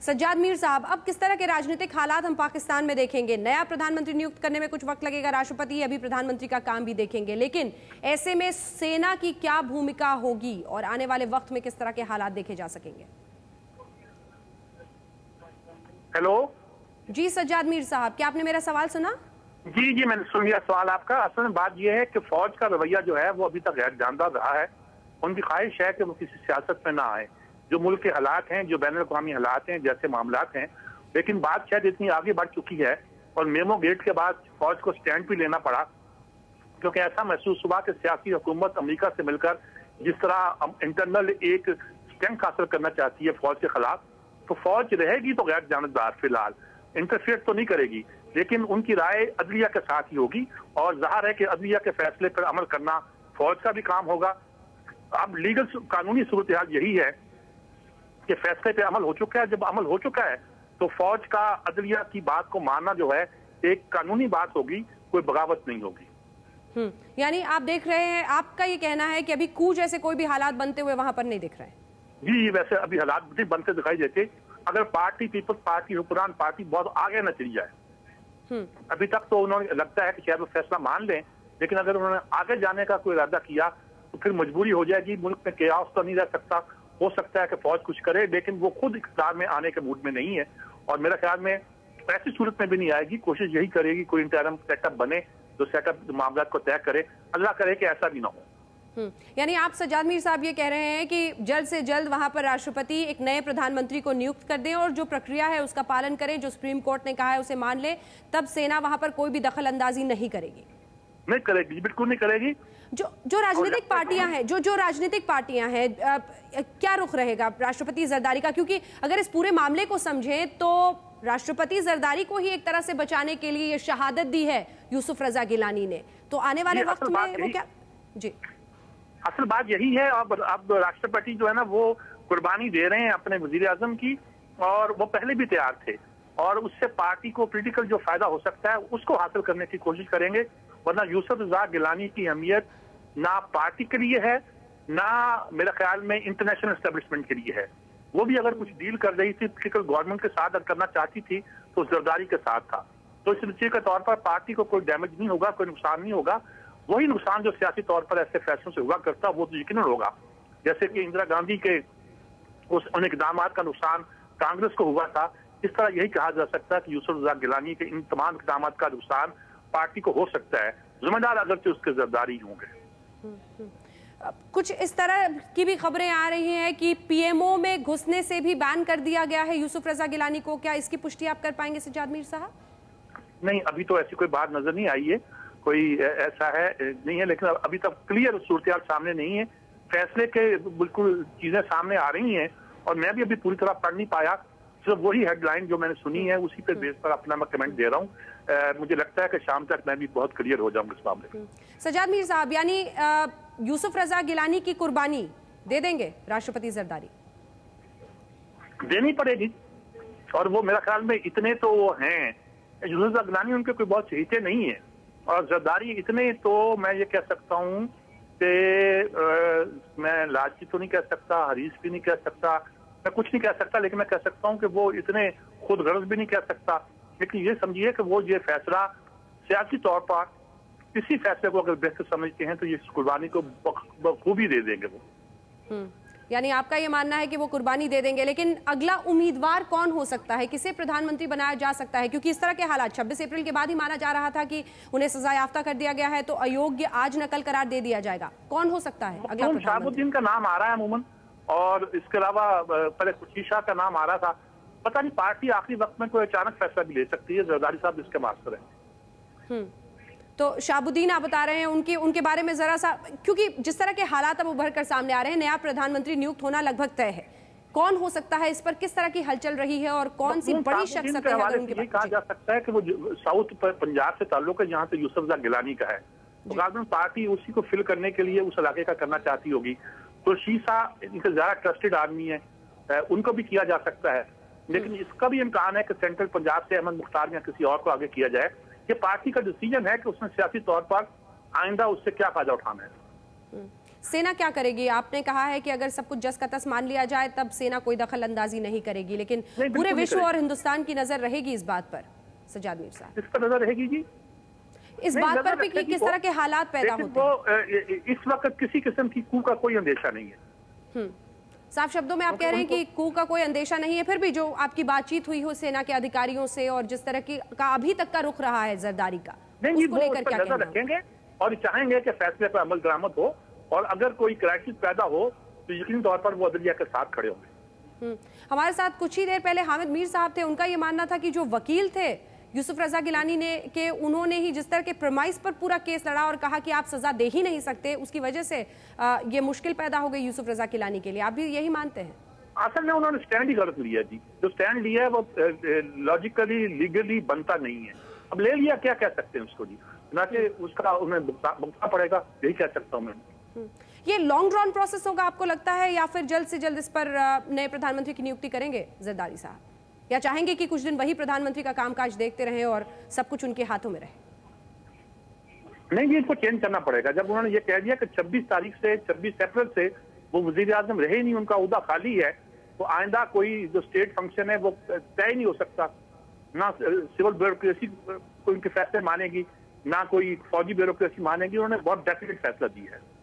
सज्जाद मीर साहब, अब किस तरह के राजनीतिक हालात हम पाकिस्तान में देखेंगे? नया प्रधानमंत्री नियुक्त करने में कुछ वक्त लगेगा, राष्ट्रपति अभी प्रधानमंत्री का काम भी देखेंगे, लेकिन ऐसे में सेना की क्या भूमिका होगी और आने वाले वक्त में किस तरह के हालात देखे जा सकेंगे? हेलो जी सज्जाद मीर साहब, क्या आपने मेरा सवाल सुना? जी, मैंने सुन लिया सवाल आपका। असल में बात यह है कि फौज का रवैया जो है वो अभी तक गैर जानदार रहा है। उनकी ख्वाहिश है कि वो किसी सियासत में ना आए। जो मुल्क के हालात हैं, जो बैनुल अक़वामी हालात हैं, जैसे मामलात हैं, लेकिन बात शायद इतनी आगे बढ़ चुकी है और मेमो गेट के बाद फौज को स्टैंड भी लेना पड़ा, क्योंकि ऐसा महसूस हुआ कि सियासी हुकूमत अमेरिका से मिलकर जिस तरह इंटरनल एक स्ट्रेंथ हासिल करना चाहती है फौज के खिलाफ, तो फौज रहेगी तो गैर जानबदार, फिलहाल इंटरफेयर तो नहीं करेगी, लेकिन उनकी राय अदलिया के साथ ही होगी और जाहिर है कि अदलिया के फैसले पर अमल करना फौज का भी काम होगा। अब लीगल कानूनी सूरत हाल यही है कि फैसले पे अमल हो चुका है। जब अमल हो चुका है तो फौज का अदलिया की बात को मानना जो है एक कानूनी बात होगी, कोई बगावत नहीं होगी। यानी आप देख रहे हैं, आपका ये कहना है कि अभी कूच जैसे कोई भी हालात बनते हुए वहां पर नहीं दिख रहे हैं? जी, वैसे अभी हालात भी बनते दिखाई देते अगर पार्टी, पीपल्स पार्टी, हुक्मरान पार्टी बहुत आगे न चली जाए। अभी तक तो उन्होंने लगता है कि शायद वो फैसला मान लें, लेकिन अगर उन्होंने आगे जाने का कोई इरादा किया तो फिर मजबूरी हो जाएगी। मुल्क में केओस तो नहीं रह सकता। हो सकता है कि फौज कुछ करे, लेकिन वो खुद इक़्तिदार में आने के मूड में नहीं है और मेरा ख्याल में ऐसी सूरत में भी नहीं आएगी। कोशिश यही करेगी कोई इंटरम सेटअप बने जो सेटअप मामला को तय करे। अल्लाह करे कि ऐसा भी ना हो। यानी आप सज्जाद मीर साहब ये कह रहे हैं कि जल्द से जल्द वहां पर राष्ट्रपति एक नए प्रधानमंत्री को नियुक्त कर दें और जो प्रक्रिया है उसका पालन करें, जो सुप्रीम कोर्ट ने कहा है उसे मान ले, तब सेना वहां पर कोई भी दखल अंदाजी नहीं करेगी? नहीं करेगी, बिल्कुल नहीं करेगी। जो राजनीतिक पार्टियां हैं, जो राजनीतिक पार्टियां हैं, क्या रुख रहेगा राष्ट्रपति जरदारी का? क्योंकि अगर इस पूरे मामले को समझें तो राष्ट्रपति जरदारी को ही एक तरह से बचाने के लिए ये शहादत दी है यूसुफ रजा गिलानी ने, तो आने वाले वक्त में वो क्या? जी, असल बात यही है। अब राष्ट्रपति जो है ना वो कुर्बानी दे रहे हैं अपने वजीर आजम की, और वो पहले भी तैयार थे और उससे पार्टी को पॉलिटिकल जो फायदा हो सकता है उसको हासिल करने की कोशिश करेंगे। वरना यूसुफ रजा गिलानी की अहमियत ना पार्टी के लिए है, ना मेरे ख्याल में इंटरनेशनल एस्टेब्लिशमेंट के लिए है। वो भी अगर कुछ डील कर रही थी पॉलिटिकल गवर्नमेंट के साथ अगर करना चाहती थी तो जरदारी के साथ था, तो इस नतीजे के तौर पर पार्टी को कोई डैमेज नहीं होगा, कोई नुकसान नहीं होगा। वही नुकसान जो सियासी तौर पर ऐसे फैसलों से हुआ करता वो तो यकीनन होगा। जैसे कि इंदिरा गांधी के उन इकदाम का नुकसान कांग्रेस को हुआ था, इस तरह यही कहा जा सकता है कि यूसुफ रजा गिलानी के इन तमाम इकदाम का नुकसान पार्टी को हो सकता है, जिम्मेदार अगरचे उसके जरदारी होंगे। कुछ इस तरह की भी खबरें आ रही हैं कि पीएमओ में घुसने से भी बैन कर दिया गया है यूसुफ रजा गिलानी को, क्या इसकी पुष्टि आप कर पाएंगे सज्जाद मीर साहब? नहीं, अभी तो ऐसी कोई बात नजर नहीं आई है, कोई ऐसा है नहीं है, लेकिन अभी तक क्लियर सूरत सामने नहीं है। फैसले के बिल्कुल चीजें सामने आ रही हैं और मैं भी अभी पूरी तरह पढ़ नहीं पाया, सिर्फ वही हेडलाइन जो मैंने सुनी है उसी पे बेस पर अपना मैं कमेंट दे रहा हूँ। मुझे लगता है कि शाम तक मैं भी बहुत क्लियर हो जाऊंगा इस मामले में। सज्जाद मीर साहब, यानी यूसुफ रजा गिलानी की कुर्बानी दे देंगे राष्ट्रपति जरदारी? देनी पड़ेगी, और वो मेरा ख्याल में इतने तो वो हैं, यूसुफ रजा गिलानी उनके कोई बहुत चहेते नहीं है और जरदारी इतने, तो मैं ये कह सकता हूँ कि मैं लालची तो नहीं कह सकता, हरीश भी नहीं कह सकता, मैं कुछ नहीं कह सकता, लेकिन मैं कह सकता हूँ कि वो इतने खुद गर्ज भी नहीं कह सकता। लेकिन ये समझिए कि वो ये फैसला सियासी तौर पर इसी फैसले को अगर बेहतर समझते हैं तो ये कुर्बानी को बखूबी दे देंगे वो। यानी आपका ये मानना है कि वो कुर्बानी दे देंगे, लेकिन अगला उम्मीदवार कौन हो सकता है? किसे प्रधानमंत्री बनाया जा सकता है? क्योंकि इस तरह के हालात 26 अप्रैल के बाद ही माना जा रहा था कि उन्हें सजा याफ्ता कर दिया गया है, तो अयोग्य आज नकल करार दे दिया जाएगा। कौन हो सकता है अगला प्रधानमंत्री? शहाबुद्दीन का नाम आ रहा है अमूमन, और इसके अलावा पहले खुर्शीद शाह का नाम आ रहा था। पता नहीं पार्टी आखिरी वक्त में कोई अचानक फैसला भी ले सकती है। जरदारी साहब इसके मास्टर हैं। तो शहाबुद्दीन आप बता रहे हैं उनके बारे में जरा सा, क्योंकि जिस तरह के हालात अब उभर कर सामने आ रहे हैं, नया प्रधानमंत्री नियुक्त होना लगभग तय है। कौन हो सकता है, इस पर किस तरह की हलचल रही है और कौन सी बड़ी शख्सियत है? ये कहा जा सकता है कि वो साउथ पंजाब से ताल्लुक है, जहाँ पे यूसुफ रजा गिलानी का है, तो गवर्नमेंट पार्टी उसी को फिल करने के लिए उस इलाके का करना चाहती होगी। तो शीशा इनसे ज्यादा ट्रस्टेड आदमी है, उनको भी किया जा सकता है, लेकिन इसका भी इम्कान है कि सेंट्रल पंजाब से अहमद मुख्तार या किसी और को आगे किया जाए। ये पार्टी का डिसीजन है कि उसने सियासी तौर पर आइंदा उससे क्या फायदा उठाना है। सेना क्या करेगी? आपने कहा है कि अगर सब कुछ जस का तस मान लिया जाए तब सेना कोई दखल अंदाजी नहीं करेगी, लेकिन पूरे विश्व और हिंदुस्तान की नजर रहेगी इस बात पर। सज्जाद मीर साहब, इस पर नजर रहेगी जी, इस बात पर भी कि किस तरह के हालात पैदा होते हैं। इस वक्त किसी किस्म की कू का कोई अंदेशा नहीं है। साफ शब्दों में आप कह रहे हैं कि कू का कोई अंदेशा नहीं है। फिर भी जो आपकी बातचीत हुई हो सेना के अधिकारियों से और जिस तरह की का अभी तक का रुख रहा है जरदारी का, उसको लेकर क्या कहना रखेंगे और चाहेंगे कि फैसले पर अमल दरामद हो, और अगर कोई क्राइसिस पैदा हो तो यकीनी तौर पर वो अदलिया के साथ खड़े होंगे। हमारे साथ कुछ ही देर पहले हामिद मीर साहब थे, उनका ये मानना था कि जो वकील थे यूसुफ रजा गिलानी ने के उन्होंने ही जिस तरह के प्रमाइस पर पूरा केस लड़ा और कहा कि आप सजा दे ही नहीं सकते, उसकी वजह से ये मुश्किल पैदा हो गई यूसुफ रजा गिलानी के लिए। आप भी यही मानते हैं? असल में उन्होंने स्टैंड ही गलत लिया जी। जो स्टैंड लिया है वो लॉजिकली लीगली बनता नहीं है। अब ले लिया, क्या कह सकते हैं उसको जी, ना कि उसका उन्हें भुगतना पड़ेगा, यही कह सकता हूँ मैं। ये लॉन्ग ड्रॉन प्रोसेस होगा आपको लगता है, या फिर जल्द से जल्द इस पर नए प्रधानमंत्री की नियुक्ति करेंगे जरदारी साहब, या चाहेंगे कि कुछ दिन वही प्रधानमंत्री का कामकाज देखते रहे और सब कुछ उनके हाथों में रहे? नहीं, ये इसको चेंज करना पड़ेगा। जब उन्होंने ये कह दिया कि 26 अप्रैल से वो वजीर आजम रहे नहीं, उनका ओहदा खाली है, तो आइंदा कोई जो स्टेट फंक्शन है वो तय नहीं हो सकता। ना सिविल ब्यूरोक्रेसी कोई उनके फैसले मानेगी, ना कोई फौजी ब्यूरोक्रेसी मानेगी। उन्होंने बहुत डेफिनेट फैसला दिया है।